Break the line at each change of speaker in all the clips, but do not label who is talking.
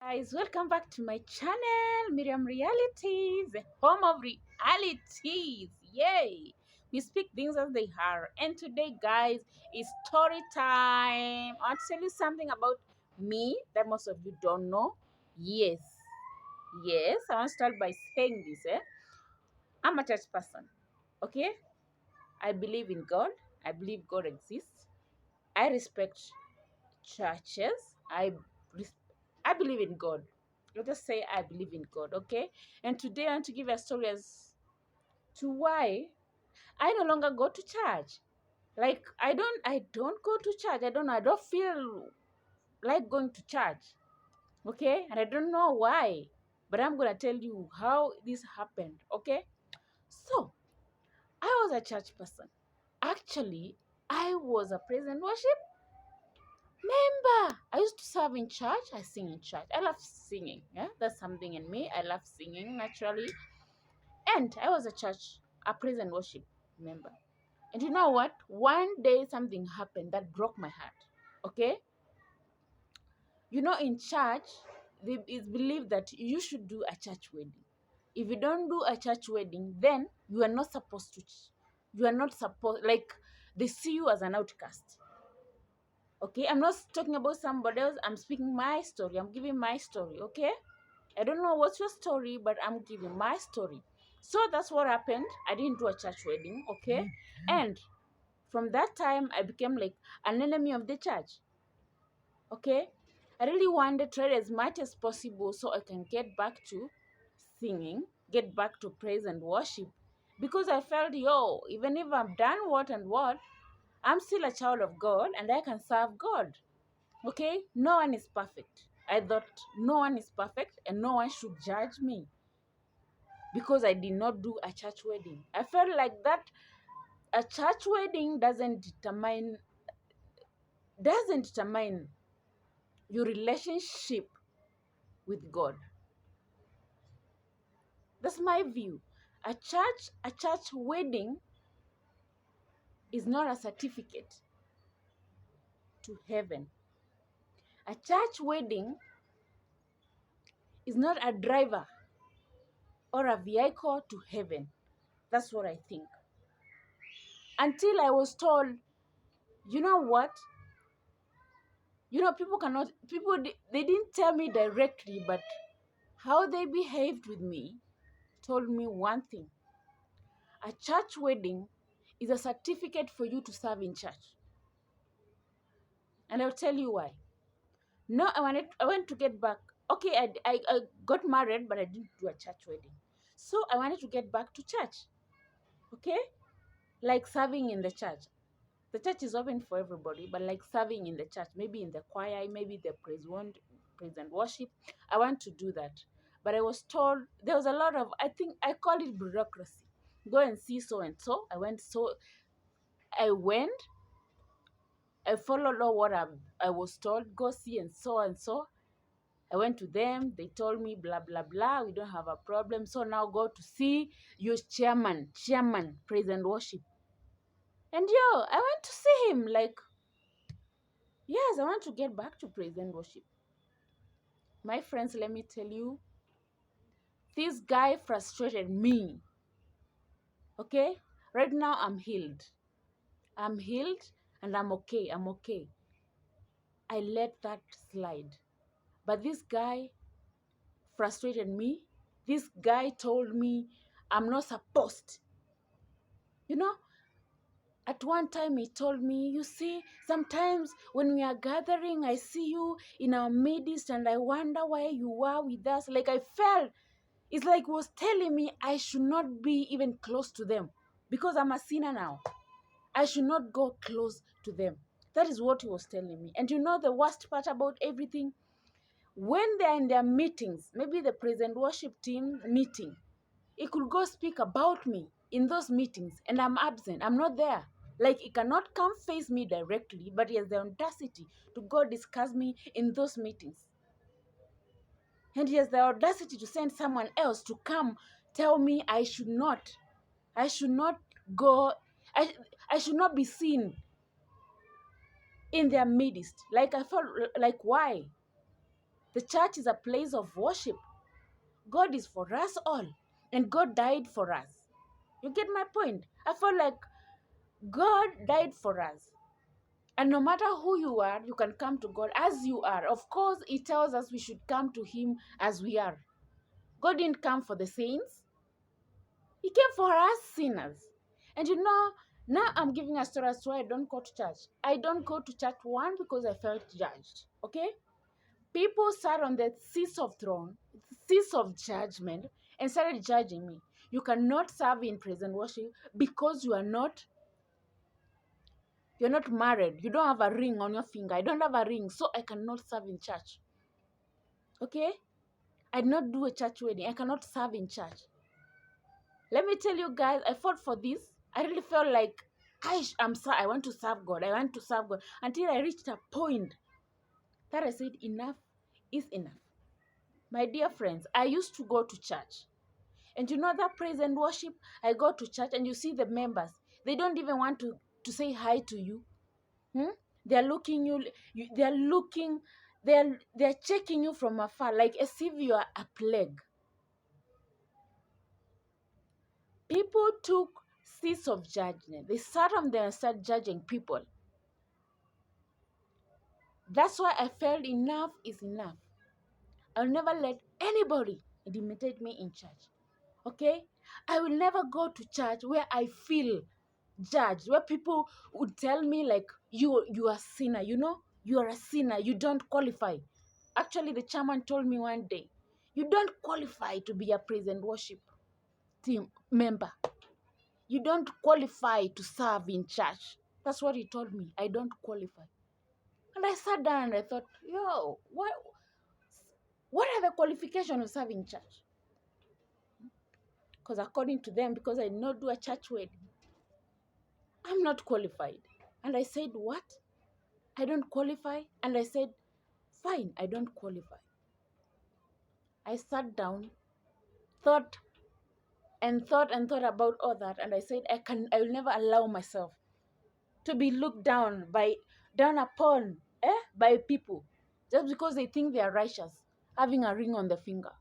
Guys, welcome back to my channel, Miriam Realities, the home of realities. Yay! We speak things as they are. And today, guys, is story time. I'll tell you something about me that most of you don't know. Yes, yes, I want to start by saying this. I'm a church person, okay? I believe in God. I believe God exists. I respect churches. Res- I believe in God. Let us say I believe in God, okay? And today I want to give a story as to why I no longer go to church. Like I don't go to church. I don't feel like going to church. Okay? And I don't know why. But I'm gonna tell you how this happened, okay? So I was a church person. Actually, I was a praise and worship member. I used to serve in church. I sing in church. I love singing. Yeah, that's something in me. I love singing naturally. And I was a praise and worship member. And you know what? One day something happened that broke my heart. Okay? You know, in church, it's believed that you should do a church wedding. If you don't do a church wedding, then you are not supposed to. You are not supposed, like, they see you as an outcast. Okay? I'm not talking about somebody else. I'm speaking my story. I'm giving my story. Okay? I don't know what's your story, but I'm giving my story. So that's what happened. I didn't do a church wedding, okay? And from that time, I became like an enemy of the church, okay? I really wanted to try as much as possible so I can get back to singing, get back to praise and worship. Because I felt, even if I've done what and what, I'm still a child of God and I can serve God. Okay? No one is perfect. I thought no one is perfect and no one should judge me because I did not do a church wedding. I felt like that a church wedding doesn't determine your relationship with God. That's my view. A church wedding is not a certificate to heaven. A church wedding is not a driver or a vehicle to heaven. That's what I think. Until I was told, you know what? They didn't tell me directly, but how they behaved with me told me one thing. A church wedding is a certificate for you to serve in church. And I'll tell you why. No, I went to get back. Okay, I got married, but I didn't do a church wedding. So I wanted to get back to church. Okay? Like serving in the church. The church is open for everybody, but like serving in the church, maybe in the choir, maybe the praise and worship. I want to do that. But I was told there was a lot of, I think I call it bureaucracy. Go and see so and so. I went, I followed all what I was told, go see and so and so. I went to them, they told me blah blah blah, we don't have a problem. So now go to see your chairman, praise and worship. And I went to see him like, yes, I want to get back to praise and worship. My friends, let me tell you, this guy frustrated me. Okay? Right now, I'm healed. I'm healed and I'm okay. I'm okay. I let that slide. But this guy frustrated me. This guy told me I'm not supposed. You know, at one time he told me, you see, sometimes when we are gathering, I see you in our midst and I wonder why you are with us. Like I felt, it's like he was telling me I should not be even close to them because I'm a sinner now. I should not go close to them. That is what he was telling me. And you know the worst part about everything? When they're in their meetings, maybe the praise and worship team meeting, he could go speak about me in those meetings and I'm absent. I'm not there. Like he cannot come face me directly, but he has the audacity to go discuss me in those meetings. And he has the audacity to send someone else to come tell me I should not go, I should not be seen in their midst. Like I felt like, why? The church is a place of worship. God is for us all, and God died for us. You get my point? I feel like God died for us. And no matter who you are, you can come to God as you are. Of course, He tells us we should come to Him as we are. God didn't come for the saints, He came for us sinners. And now I'm giving a story as to why I don't go to church. I don't go to church, one, because I felt judged. Okay? People sat on the seats of judgment, and started judging me. You cannot serve in praise and worship because you're not married. You don't have a ring on your finger. I don't have a ring, so I cannot serve in church. Okay? I did not do a church wedding. I cannot serve in church. Let me tell you guys, I fought for this. I really felt like I want to serve God. I want to serve God until I reached a point that I said enough is enough. My dear friends, I used to go to church. And that praise and worship, I go to church and you see the members. They don't even want to say hi to you. They're looking they're checking you from afar, like as if you are a plague. People took seats of judgment. They sat on there and started judging people. That's why I felt enough is enough. I'll never let anybody intimidate me in church. Okay? I will never go to church where I feel judged, where people would tell me like you are a sinner, you are a sinner, you don't qualify. Actually, the chairman told me one day, you don't qualify to be a praise and worship team member. You don't qualify to serve in church. That's what he told me. I don't qualify. And I sat down and I thought, what are the qualifications of serving church? Because according to them, because I did not do a church wedding, I'm not qualified. And I said, what? I don't qualify? And I said, fine, I don't qualify. I sat down, thought and thought about all that, and I said, I will never allow myself to be looked down upon by people just because they think they are righteous, having a ring on the finger.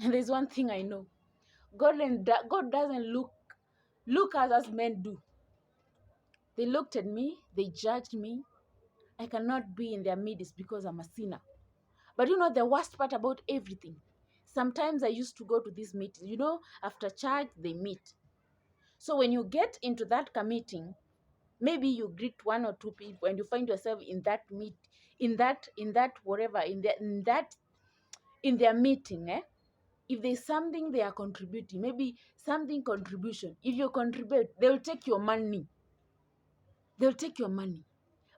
And there's one thing I know. God doesn't look at us as men do. They looked at me, they judged me. I cannot be in their midst because I'm a sinner. But the worst part about everything? Sometimes I used to go to these meetings. After church, they meet. So when you get into that meeting, maybe you greet one or two people and you find yourself in that whatever, in their meeting, if there's something they are contributing, maybe something contribution, if you contribute, they'll take your money.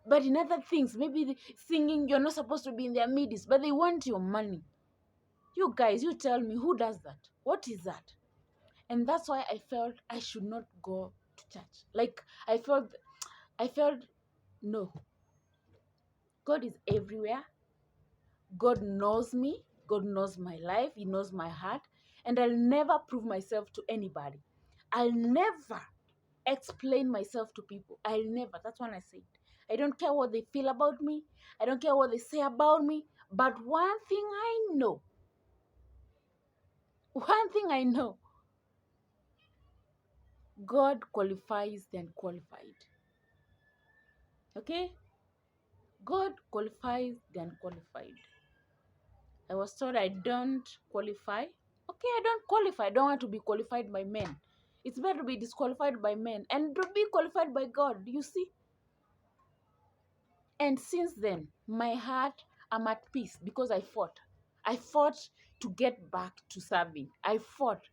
But in other things, maybe singing, you're not supposed to be in their midst, but they want your money. You guys, you tell me, who does that? What is that? And that's why I felt I should not go to church. Like, I felt, no. God is everywhere. God knows me. God knows my life. He knows my heart. And I'll never prove myself to anybody. I'll never explain myself to people. I'll never. That's what I said. I don't care what they feel about me. I don't care what they say about me. But one thing I know, God qualifies the unqualified. Okay? God qualifies the unqualified. I was told I don't qualify. Okay, I don't qualify. I don't want to be qualified by men. It's better to be disqualified by men and to be qualified by God. You see? And since then, my heart, I'm at peace because I fought. I fought to get back to serving. I fought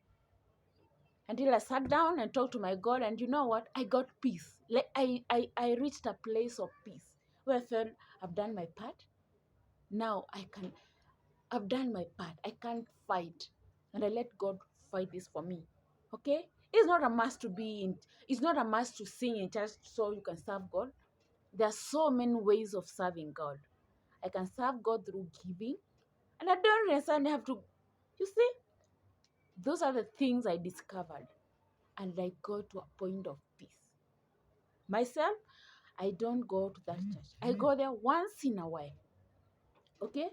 until I sat down and talked to my God, and you know what? I got peace. Like I reached a place of peace where I felt I've done my part. Now I've done my part. I can't fight. And I let God fight this for me. Okay? It's not a must it's not a must to sing in church so you can serve God. There are so many ways of serving God. I can serve God through giving. And I don't necessarily have to, you see, those are the things I discovered. And I got to a point of peace. Myself, I don't go to that church. I go there once in a while. Okay?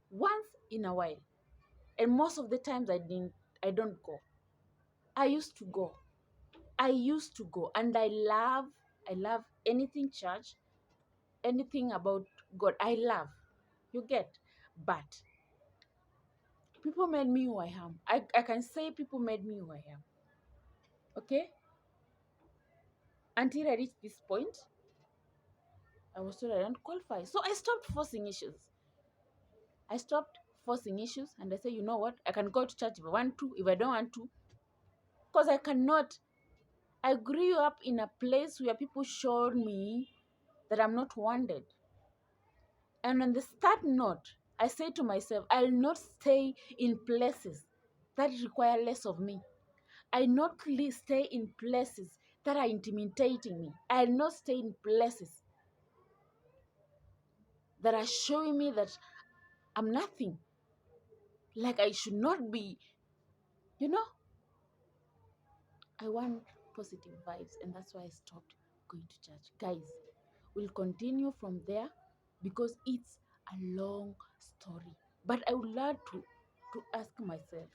Once in a while. And most of the times I don't go. I used to go. I used to go. And I love anything church, anything about God. I love. You get? But people made me who I am. I can say people made me who I am. Okay? Until I reached this point, I was told I don't qualify. So I stopped forcing issues. I stopped forcing issues and I said, you know what? I can go to church if I want to, if I don't want to. Because I cannot. I grew up in a place where people showed me that I'm not wanted. And on the start note, I say to myself, I'll not stay in places that require less of me. I'll not stay in places that are intimidating me. I'll not stay in places that are showing me that I'm nothing. Like I should not be, you know? I want positive vibes, and that's why I stopped going to church. Guys, we'll continue from there because it's a long story. But I would love to ask myself.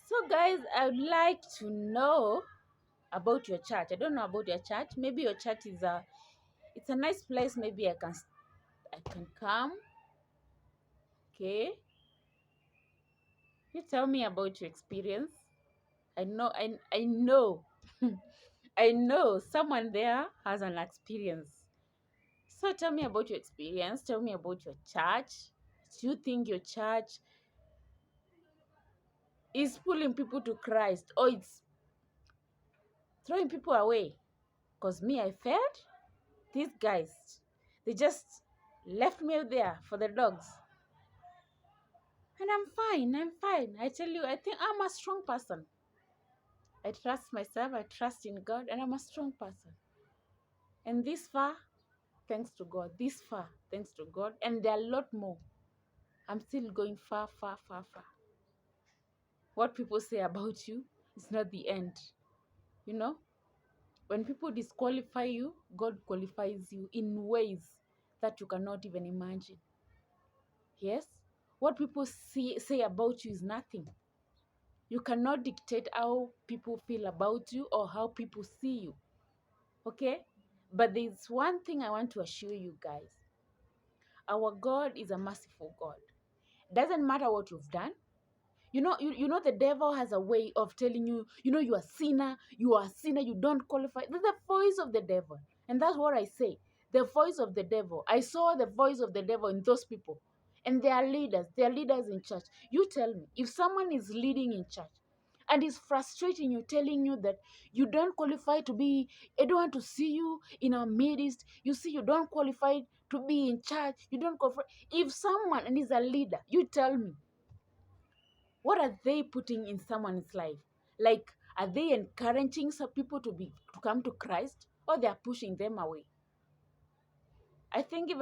So, guys, I would like to know about your church. I don't know about your church. Maybe your church is it's a nice place. Maybe I can come. Okay, you tell me about your experience. I know I know someone there has an experience. So tell me about your experience. Tell me about your church. Do you think your church is pulling people to Christ or it's throwing people away? Because me, I felt these guys, they just left me there for the dogs. And I'm fine. I'm fine. I tell you, I think I'm a strong person. I trust myself. I trust in God. And I'm a strong person. And this far, thanks to God. This far, thanks to God. And there are a lot more. I'm still going far, far, far, far. What people say about you is not the end. You know, when people disqualify you, God qualifies you in ways that you cannot even imagine. Yes? What people say about you is nothing. You cannot dictate how people feel about you or how people see you. Okay? But there's one thing I want to assure you guys. Our God is a merciful God. Doesn't matter what you've done. You know the devil has a way of telling you, you are sinner, you don't qualify. That's the voice of the devil. And that's what I say. The voice of the devil. I saw the voice of the devil in those people. And they are leaders in church. You tell me, if someone is leading in church and is frustrating you, telling you that you don't qualify to be, I don't want to see you in our midst. You see, you don't qualify to be in church. You don't qualify. If someone and is a leader, you tell me, what are they putting in someone's life? Like, are they encouraging some people to come to Christ, or they are pushing them away? I think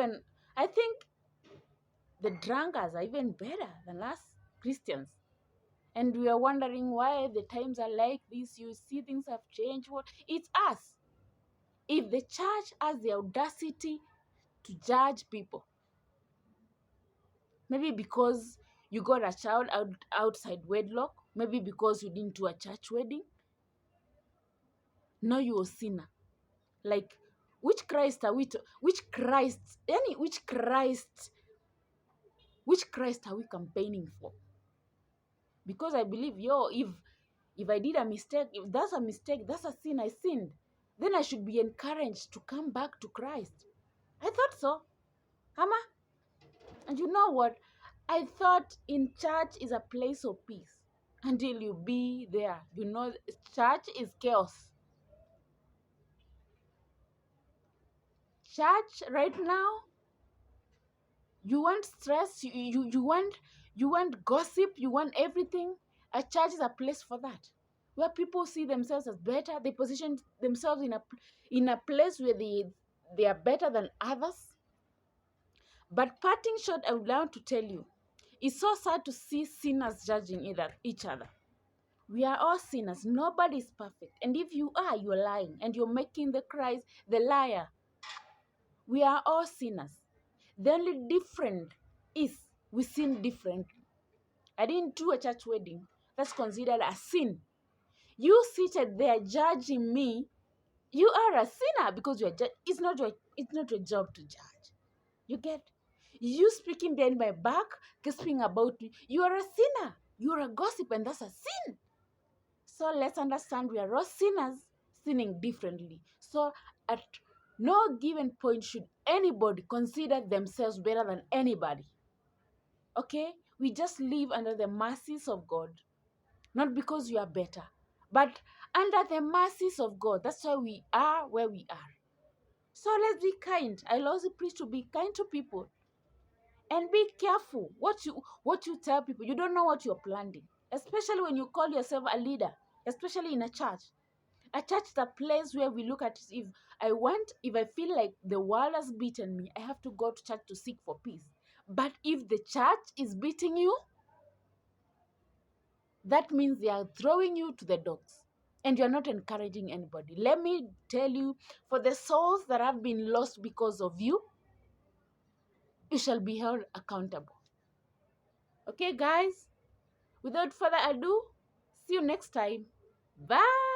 the drunkards are even better than us Christians. And we are wondering why the times are like this. You see things have changed. What? It's us. If the church has the audacity to judge people, maybe because you got a child outside wedlock, maybe because you didn't do a church wedding, now you're a sinner. Like, which Christ are we to, which Christ are we campaigning for? Because I believe, if I did a mistake, if that's a mistake, that's a sin, I sinned, then I should be encouraged to come back to Christ. I thought so. Ama. And you know what? I thought in church is a place of peace until you be there. Church is chaos. Church right now, you want stress, you want gossip, you want everything. A church is a place for that, where people see themselves as better. They position themselves in a place where they are better than others. But parting short, I would like to tell you, it's so sad to see sinners judging each other. We are all sinners. Nobody is perfect. And if you are, you're lying. And you're making the Christ the liar. We are all sinners. The only difference is we sin differently. I didn't do a church wedding. That's considered a sin. You seated there judging me. You are a sinner because you're it's not your job to judge. You get? You speaking behind my back, gossiping about me. You are a sinner. You are a gossip, and that's a sin. So let's understand we are all sinners, sinning differently. So at no given point should anybody consider themselves better than anybody. Okay? We just live under the mercies of God. Not because you are better, but under the mercies of God. That's why we are where we are. So let's be kind. I also preach to be kind to people. And be careful what you tell people. You don't know what you're planting. Especially when you call yourself a leader, especially in a church. A church is a place where we look at it. If I feel like the world has beaten me, I have to go to church to seek for peace. But if the church is beating you, that means they are throwing you to the dogs. And you're not encouraging anybody. Let me tell you, for the souls that have been lost because of you, you shall be held accountable. Okay, guys? Without further ado, see you next time. Bye.